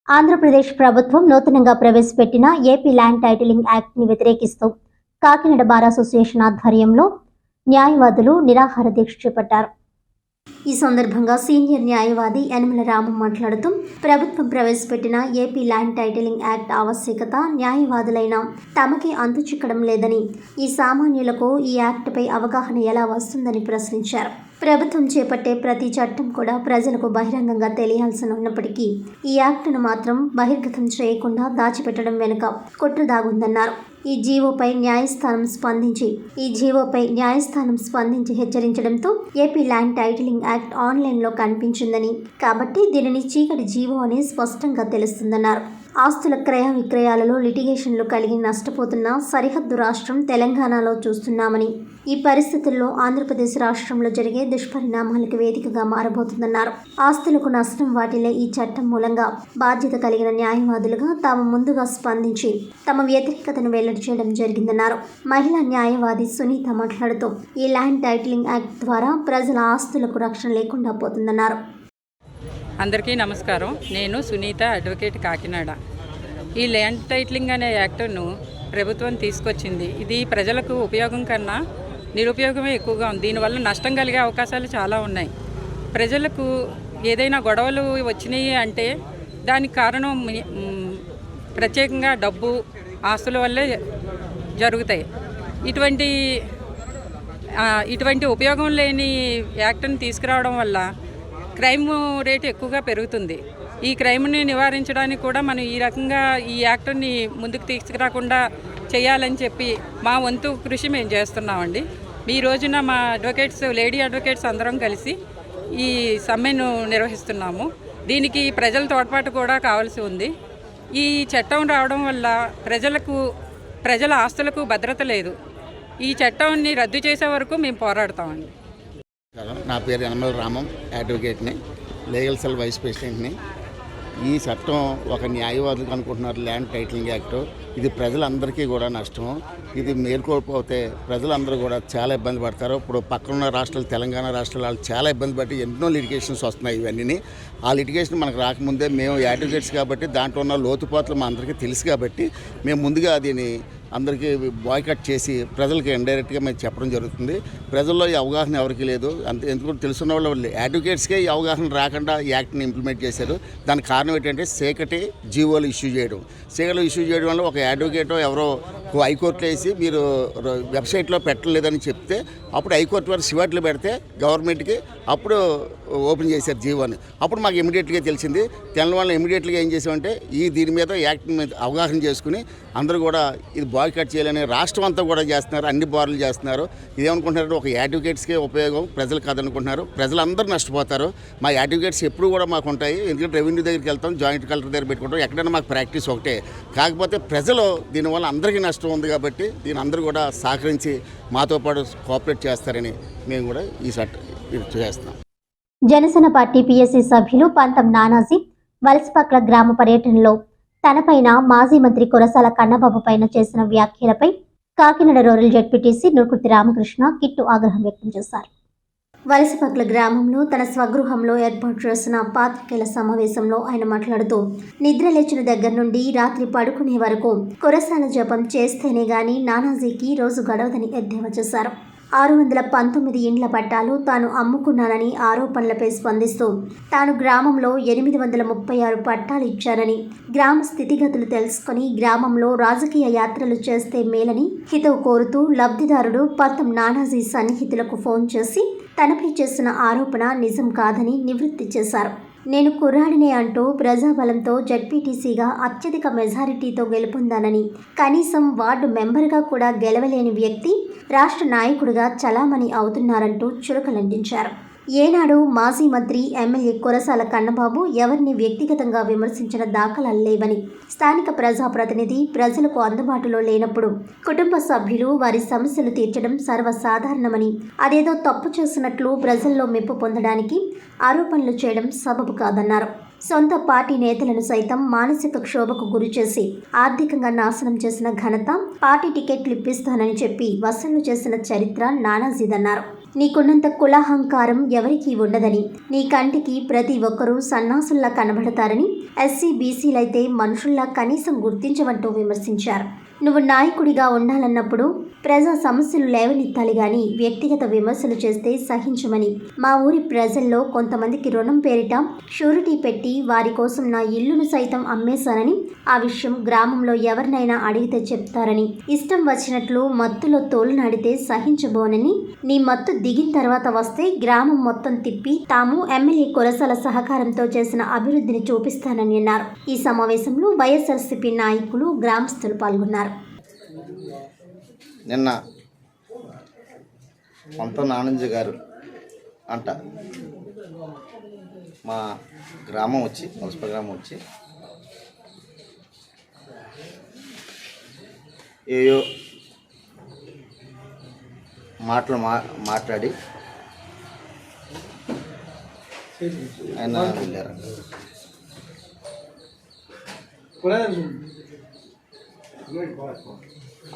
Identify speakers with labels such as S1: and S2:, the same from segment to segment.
S1: ఆంధ్రప్రదేశ్ ప్రభుత్వం నూతనంగా ప్రవేశపెట్టిన ఏపీ ల్యాండ్ టైటిలింగ్ యాక్ట్ని వ్యతిరేకిస్తూ కాకినాడ బార్ అసోసియేషన్ ఆధ్వర్యంలో న్యాయవాదులు నిరాహార దీక్ష చేపట్టారు. ఈ సందర్భంగా సీనియర్ న్యాయవాది యనమల రామం మాట్లాడుతూ ప్రభుత్వం ప్రవేశపెట్టిన ఏపీ ల్యాండ్ టైటిలింగ్ యాక్ట్ ఆవశ్యకత న్యాయవాదులైన తమకే అంతుచిక్కడం లేదని, ఈ సామాన్యులకు ఈ యాక్ట్పై అవగాహన ఎలా వస్తుందని ప్రశ్నించారు. ప్రభుత్వం చేపట్టే ప్రతి చట్టం కూడా ప్రజలకు బహిరంగంగా తెలియాల్సి ఉన్నప్పటికీ ఈ యాక్టును మాత్రం బహిర్గతం చేయకుండా దాచిపెట్టడం వెనుక కుట్ర దాగుందన్నారు. ఈ జీవోపై న్యాయస్థానం స్పందించి హెచ్చరించడంతో ఏపీ ల్యాండ్ టైటిలింగ్ యాక్ట్ ఆన్లైన్లో కనిపించిందని, కాబట్టి దీనిని చీకటి జీవో అని స్పష్టంగా తెలుస్తుందన్నారు. ఆస్తుల క్రయ విక్రయాలలో లిటిగేషన్లు కలిగి నష్టపోతున్న సరిహద్దు రాష్ట్రం తెలంగాణలో చూస్తున్నామని, ఈ పరిస్థితుల్లో ఆంధ్రప్రదేశ్ రాష్ట్రంలో జరిగే దుష్పరిణామాలకు వేదికగా మారబోతుందన్నారు. ఆస్తులకు నష్టం వాటిల్లే ఈ చట్టం మూలంగా బాధ్యత కలిగిన న్యాయవాదులుగా తాము ముందుగా స్పందించి తమ వ్యతిరేకతను వెల్లడి చేయడం జరిగిందన్నారు. మహిళా న్యాయవాది సునీత మాట్లాడుతూ ఈ ల్యాండ్ టైటిలింగ్ యాక్ట్ ద్వారా ప్రజల ఆస్తులకు రక్షణ లేకుండా పోతుందన్నారు.
S2: అందరికీ నమస్కారం. నేను సునీత, అడ్వకేట్, కాకినాడ. ఈ ల్యాండ్ టైటిలింగ్ అనే యాక్ట్ను ప్రభుత్వం తీసుకొచ్చింది. ఇది ప్రజలకు ఉపయోగం కన్నా నిరుపయోగమే ఎక్కువగా ఉంది. దీనివల్ల నష్టం కలిగే అవకాశాలు చాలా ఉన్నాయి. ప్రజలకు ఏదైనా గొడవలు వచ్చినాయి అంటే దానికి కారణం ప్రత్యేకంగా డబ్బు, ఆస్తుల వల్లే జరుగుతాయి. ఇటువంటి ఉపయోగం లేని యాక్ట్ని తీసుకురావడం వల్ల క్రైమ్ రేటు ఎక్కువగా పెరుగుతుంది. ఈ క్రైమ్ని నివారించడానికి కూడా మనం ఈ రకంగా ఈ యాక్ట్ని ముందుకు తీసుకురాకుండా చేయాలని చెప్పి మా వంతు కృషి మేము చేస్తున్నామండి. ఈ రోజున మా లేడీ అడ్వకేట్స్ అందరం కలిసి ఈ సమ్మెను నిర్వహిస్తున్నాము. దీనికి ప్రజల తోడ్పాటు కూడా కావాల్సి ఉంది. ఈ చట్టం రావడం వల్ల ప్రజల ఆస్తులకు భద్రత లేదు. ఈ చట్టాన్ని రద్దు చేసే వరకు మేము పోరాడతామండి.
S3: నా పేరు యనమల రామం, అడ్వకేట్ని, లీగల్ సెల్ వైస్ ప్రెసిడెంట్ని. ఈ చట్టం ఒక న్యాయవాదులకు అనుకుంటున్నారు ల్యాండ్ టైటిలింగ్ యాక్ట్. ఇది ప్రజలందరికీ కూడా నష్టం. ఇది మేల్కోకపోతే ప్రజలందరూ కూడా చాలా ఇబ్బంది పడతారు. ఇప్పుడు పక్కనున్న రాష్ట్రాలు, తెలంగాణ రాష్ట్రాలు వాళ్ళు చాలా ఇబ్బంది పట్టి ఎన్నో లిటిగేషన్స్ వస్తున్నాయి. ఇవన్నీ ఆ లిటిగేషన్ మనకు రాకముందే మేము అడ్వకేట్స్ కాబట్టి దాంట్లో ఉన్న లోతుపాట్లు మా అందరికీ తెలుసు కాబట్టి మేము ముందుగా దీన్ని అందరికీ బాయ్కట్ చేసి ప్రజలకి ఇండైరెక్ట్గా మేము చెప్పడం జరుగుతుంది. ప్రజల్లో ఈ అవగాహన ఎవరికి లేదు. ఎందుకంటే తెలుసున్న వాళ్ళు అడ్వకేట్స్కే ఈ అవగాహన రాకుండా ఈ యాక్ట్ని ఇంప్లిమెంట్ చేశారు. దానికి కారణం ఏంటంటే చీకటి జీవోలు ఇష్యూ చేయడం వల్ల ఒక అడ్వకేటో ఎవరో హైకోర్టులో వేసి మీరు వెబ్సైట్లో పెట్టలేదని చెప్తే అప్పుడు హైకోర్టు వారు సివాట్లు పెడితే గవర్నమెంట్కి అప్పుడు ఓపెన్ చేశారు జీవోని. అప్పుడు మాకు ఇమీడియట్గా తెలిసింది. తెలంగాణలో ఇమీడియట్గా ఏం చేసామంటే దీని మీద యాక్ట్ మీద అవగాహన చేసుకుని అందరూ కూడా ఇది బాయ్కట్ చేయాలని రాష్ట్రం అంతా కూడా చేస్తున్నారు. అన్ని బార్లు చేస్తున్నారు. ఇదేమనుకుంటున్నారు, ఒక అడ్వకేట్స్కే ఉపయోగం, ప్రజలు కాదనుకుంటున్నారు. ప్రజలందరూ నష్టపోతారు. మా అడ్వకేట్స్ ఎప్పుడు కూడా మాకు ఉంటాయి. ఎందుకంటే రెవెన్యూ దగ్గరికి వెళ్తాం, జాయింట్ కలెక్టర్ దగ్గర పెట్టుకుంటాం, ఎక్కడైనా మాకు ప్రాక్టీస్ ఒకటే. కాకపోతే ప్రజలు దీనివల్ల అందరికీ నష్టం ఉంది కాబట్టి దీని అందరూ కూడా సహకరించి మాతో పాటు కోఆపరేట్ చేస్తారని మేము కూడా ఈ చేస్తున్నాం.
S1: జనసేన పార్టీ పిఎస్సి సభ్యులు పంతం నానాజీ వలసపట్ల గ్రామ పర్యటనలో తనపైన మాజీ మంత్రి కురసాల కన్నబాబు పైన చేసిన వ్యాఖ్యలపై కాకినాడ రూరల్ జెడ్పీటీసీ నూర్కుర్తి రామకృష్ణ కిట్టు ఆగ్రహం వ్యక్తం చేశారు. వలసపట్ల గ్రామంలో తన స్వగృహంలో ఏర్పాటు చేసిన పాత్రికేయుల సమావేశంలో ఆయన మాట్లాడుతూ నిద్ర లేచిన దగ్గర నుండి రాత్రి పడుకునే వరకు కురసాల జపం చేస్తేనే గాని నానాజీకి రోజు గడవదని ఎద్దేవా చేశారు. 619 ఇండ్ల పట్టాలు తాను అమ్ముకున్నానని ఆరోపణలపై స్పందిస్తూ తాను గ్రామంలో 836 పట్టాలు ఇచ్చానని, గ్రామ స్థితిగతులు తెలుసుకుని గ్రామంలో రాజకీయ యాత్రలు చేస్తే మేలని హితవు కోరుతూ లబ్ధిదారుడు పంతం నానాజీ సన్నిహితులకు ఫోన్ చేసి తనపై చేసిన ఆరోపణ నిజం కాదని నివృత్తి చేశారు. నేను కుర్రాడినే అంటూ ప్రజాబలంతో జడ్పీటీసీగా అత్యధిక మెజారిటీతో గెలుపొందానని, కనీసం వార్డు మెంబర్గా కూడా గెలవలేని వ్యక్తి రాష్ట్ర నాయకుడిగా చలామణి అవుతున్నారంటూ చురకలంటించారు. ఏనాడు మాజీ మంత్రి ఎమ్మెల్యే కురసాల కన్నబాబు ఎవరిని వ్యక్తిగతంగా విమర్శించిన దాఖలాలు లేవని, స్థానిక ప్రజాప్రతినిధి ప్రజలకు అందుబాటులో లేనప్పుడు కుటుంబ సభ్యులు వారి సమస్యలు తీర్చడం సర్వసాధారణమని, అదేదో తప్పు చేసినట్లు ప్రజల్లో మెప్పు పొందడానికి ఆరోపణలు చేయడం సబబు కాదన్నారు. సొంత పార్టీ నేతలను సైతం మానసిక క్షోభకు గురిచేసి ఆర్థికంగా నాశనం చేసిన ఘనత, పార్టీ టికెట్లు ఇప్పిస్తానని చెప్పి వసూలు చేసిన చరిత్ర నానాజీదన్నారు. నీకున్నంత కులాహంకారం ఎవరికీ ఉండదని, నీ కంటికి ప్రతి ఒక్కరూ సన్నాసుల్లా కనబడతారని, ఎస్సీ బీసీలైతే మనుషుల్లా కనీసం గుర్తించవంటూ విమర్శించారు. నువ్వు నాయకుడిగా ఉండాలన్నప్పుడు ప్రజా సమస్యలు లేవనెత్తాలి గాని వ్యక్తిగత విమర్శలు చేస్తే సహించమని, మా ఊరి ప్రజల్లో కొంతమందికి రుణం పేరిట షూరిటీ పెట్టి వారి కోసం నా ఇల్లును సైతం అమ్మేశానని, ఆ విషయం గ్రామంలో ఎవరినైనా అడిగితే చెప్తారని, ఇష్టం వచ్చినట్లు మత్తులో తోలునాడితే సహించబోనని, నీ మత్తు దిగిన తర్వాత వస్తే గ్రామం మొత్తం తిప్పి తాము ఎమ్మెల్యే కురసాల సహకారంతో చేసిన అభివృద్ధిని చూపిస్తానని అన్నారు. ఈ సమావేశంలో వైఎస్ఆర్సీపీ నాయకులు, గ్రామస్తులు పాల్గొన్నారు.
S4: నిన్న పంతం నానంజీ గారు అంట మా గ్రామం వచ్చి వలసప గ్రామం వచ్చి ఏయో మాటలు మాట్లాడి ఆయన వెళ్ళారు.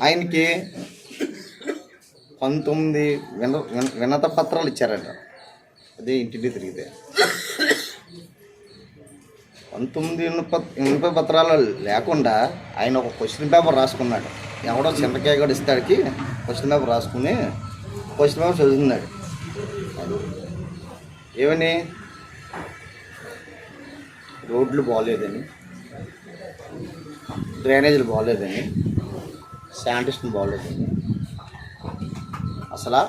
S4: ఆయనకి 19 వినత పత్రాలు ఇచ్చారట. అదే ఇంటికి తిరిగితే 19 వినత పత్రాలు లేకుండా ఆయన ఒక క్వశ్చన్ పేపర్ రాసుకున్నాడు. ఎవడో చింతకాయ కూడా ఇస్తాడికి క్వశ్చన్ పేపర్ రాసుకుని క్వశ్చన్ పేపర్ చదువుతున్నాడు. ఏమని రోడ్లు బాగోలేదని, డ్రైనేజీలు బాగోలేదని, శానిటేషన్ బాగోలేదని. అసలు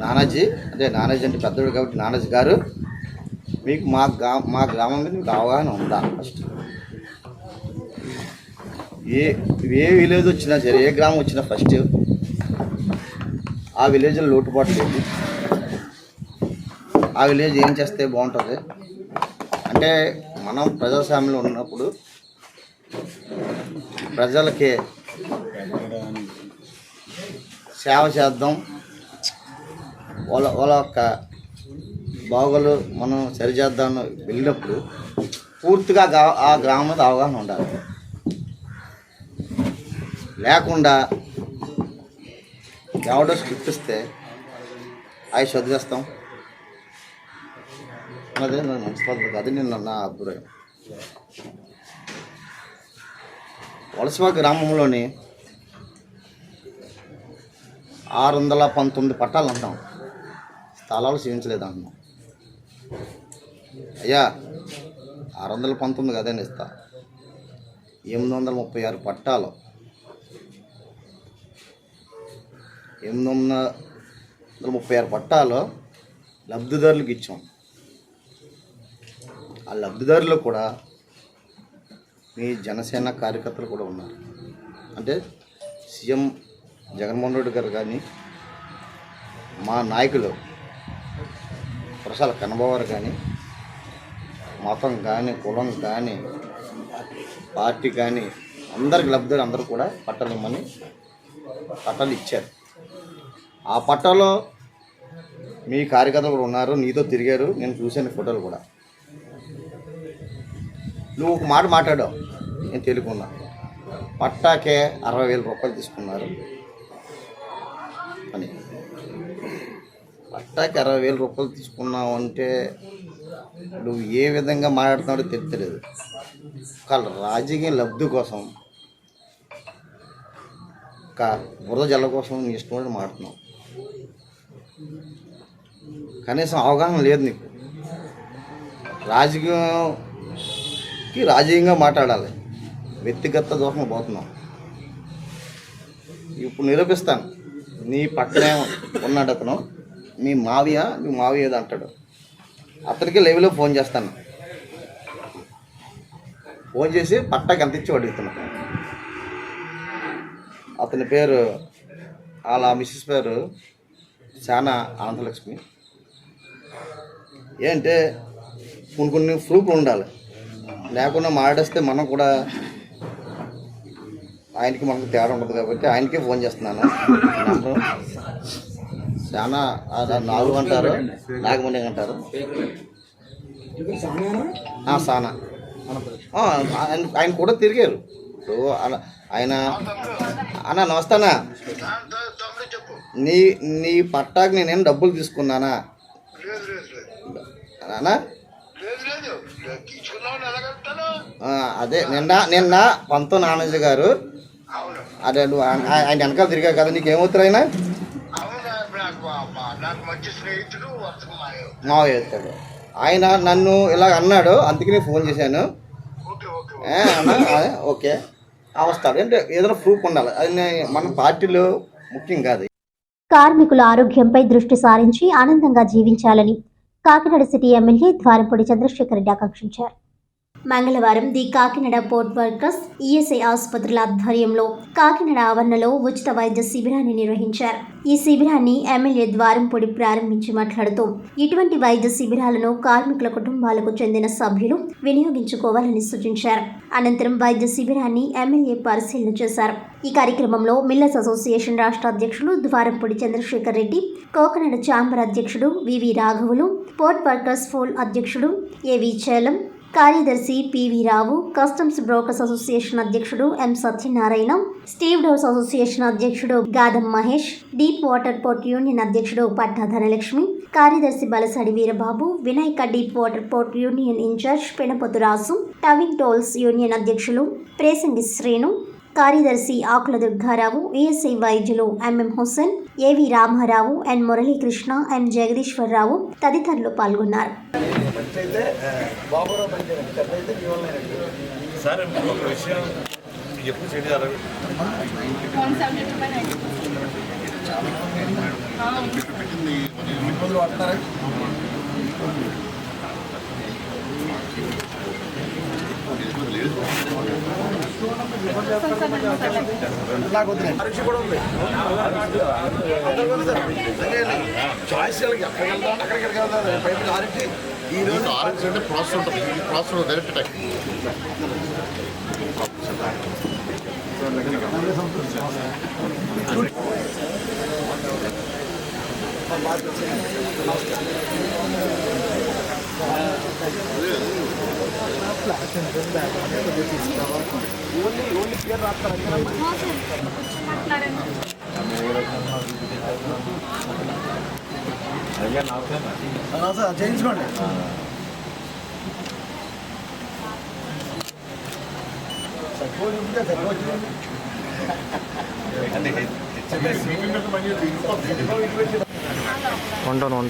S4: నానాజీ అంటే పెద్దోడు కాబట్టి నానాజీ గారు మీకు మా గ్రామం మీద మీకు అవగాహన ఉందా? ఫస్ట్ ఏ విలేజ్ వచ్చినా సరే, ఏ గ్రామం వచ్చినా ఫస్ట్ ఆ విలేజ్లో లోటుపాటు లేదు, ఆ విలేజ్ ఏం చేస్తే బాగుంటుంది అంటే, మనం ప్రజాస్వామ్యంలో ఉన్నప్పుడు ప్రజలకి సేవ చేద్దాం, వాళ్ళ యొక్క బాగోలు మనం సరిచేద్దామని వెళ్ళినప్పుడు పూర్తిగా ఆ గ్రామం మీద అవగాహన ఉండాలి. లేకుండా ఎవడో స్క్రిప్ట్ ఇస్తే అవి చదివేస్తాం అదే మంచి పద్ధతి. అది నేను నా అభిప్రాయం. వలసప గ్రామంలోని 619 పట్టాలు అంటాం, స్థలాలు చూపించలేదు అంటున్నాం. అయ్యా 619 కదండి ఇస్తా, 836 పట్టాలు, 836 పట్టాలు లబ్ధిదారులకు ఇచ్చాం. ఆ లబ్ధిదారులు కూడా మీ జనసేన కార్యకర్తలు కూడా ఉన్నారు. అంటే సీఎం జగన్మోహన్ రెడ్డి గారు కానీ, మా నాయకులు కురసాల కన్నబాబు కానీ, మతం కానీ, కులం కానీ, పార్టీ కానీ అందరికి లబ్ధిదారులు అందరూ కూడా పట్టాలు ఇమ్మని పట్టాలు ఇచ్చారు. ఆ పట్టాలో మీ కార్యకర్తలు కూడా ఉన్నారు, నీతో తిరిగారు, నేను చూశాను ఫోటోలు కూడా. నువ్వు ఒక మాట మాట్లాడావు, నేను తెలుసుకున్నా. పట్టాకే 60,000 రూపాయలు తీసుకున్నారు అని. పట్టాకి 60,000 రూపాయలు తీసుకున్నావు అంటే నువ్వు ఏ విధంగా మాట్లాడుతున్నాడో తెలియలేదు. ఒక రాజకీయ లబ్ధి కోసం, ఒక బురద జల్ల కోసం నీ ఇష్టం మాట్లాడుతున్నావు. కనీసం అవగాహన లేదు నీకు. రాజకీయంగా మాట్లాడాలి, వ్యక్తిగత దోషం పోతున్నాం. ఇప్పుడు నిరూపిస్తాను. నీ పక్కనే ఉన్నాడు అతను, మీ మావయ్య ఏదో అంటాడు. అతనికి లైవ్లో ఫోన్ చేస్తాను. ఫోన్ చేసి పట్టాకి ఎంత ఇచ్చి అడుగుతున్నాను. అతని పేరు, వాళ్ళ మిస్సెస్ పేరు చాలా అనంతలక్ష్మి. ఏంటంటే కొన్ని ప్రూఫ్లు ఉండాలి, లేకుండా మాట్లాడిస్తే మనం కూడా ఆయనకి మనకు తేడా ఉంటుంది. కాబట్టి ఆయనకే ఫోన్ చేస్తున్నాను. నెంబరు చాలా 4 అంటారు, నాగమణి అంటారు. సానా ఆయన కూడా తిరిగారు. ఆయన అన్న నమస్తానా, నీ పట్టాకి నేనేం డబ్బులు తీసుకున్నానా అన్నా? అదే నిన్న పంతో నానాజీ గారు అదే నువ్వు ఆయన వెనకాల తిరిగావు కదా, నీకేమవుతారు ఆయన? మావయ్య అవుతాడు. ఆయన నన్ను ఇలా అన్నాడు, అందుకని ఫోన్ చేశాను. అన్నా ఓకే వస్తాడు అంటే ఏదైనా ప్రూఫ్ ఉండాలి, అది మన పార్టీలో ముఖ్యం కాదు.
S1: కార్మికుల ఆరోగ్యంపై దృష్టి సారించి ఆనందంగా జీవించాలని కాకినాడ సిటీ ఎమ్మెల్యే ద్వారంపూడి చంద్రశేఖర్ రెడ్డి ఆకాంక్షించారు. మంగళవారం the Kakinada port workers ESI ఆసుపత్రుల ఆధ్వర్యంలో కాకినాడ ఆవరణలో ఉచిత వైద్య శిబిరాన్ని నిర్వహించారు. ఈ శిబిరాన్ని ఎమ్మెల్యే ద్వారంపూడి ప్రారంభించి మాట్లాడుతూ ఇటువంటి వైద్య శిబిరాలను కార్మికుల కుటుంబాలకు చెందిన సభ్యులు వినియోగించుకోవాలని సూచించారు. అనంతరం వైద్య శిబిరాన్ని ఎమ్మెల్యే పరిశీలన చేశారు. ఈ కార్యక్రమంలో మిల్లర్స్ అసోసియేషన్ రాష్ట్ర అధ్యక్షులు ద్వారంపూడి చంద్రశేఖర్ రెడ్డి, కోకనాడ ఛాంబర్ అధ్యక్షుడు వివి రాఘవులు, పోర్ట్ వర్కర్స్ ఫోల్ అధ్యక్షుడు ఏవి చేలం, కార్యదర్శి PV Rao, customs brokers association అధ్యక్షుడు M Satyanarayana, stevedores association అధ్యక్షుడు Gadam Mahesh, deep water port union అధ్యక్షుడు పట్నా ధనలక్ష్మి, కార్యదర్శి Balasadi Veerababu, Vinayaka deep water port union in-charge Penapothu Rasu, towing టోల్స్ యూనియన్ అధ్యక్షులు ప్రేసంగి శ్రేణు, కార్యదర్శి ఆకుల దుర్గారావు, ఈఎస్ఐ వైద్యులు ఎంఎం హుస్సేన్, ఏవి రామారావు, ఎన్ మురళీకృష్ణ, ఎం జగదీశ్వరరావు తదితరులు పాల్గొన్నారు.
S3: ఈరోజు ఆరెంజ్ అంటే ప్రాసెస్ ఉంటుంది, ప్రాసెస్ డైరెక్ట్ అటాక్.
S4: చేయించుకోండి. ఉంటాను.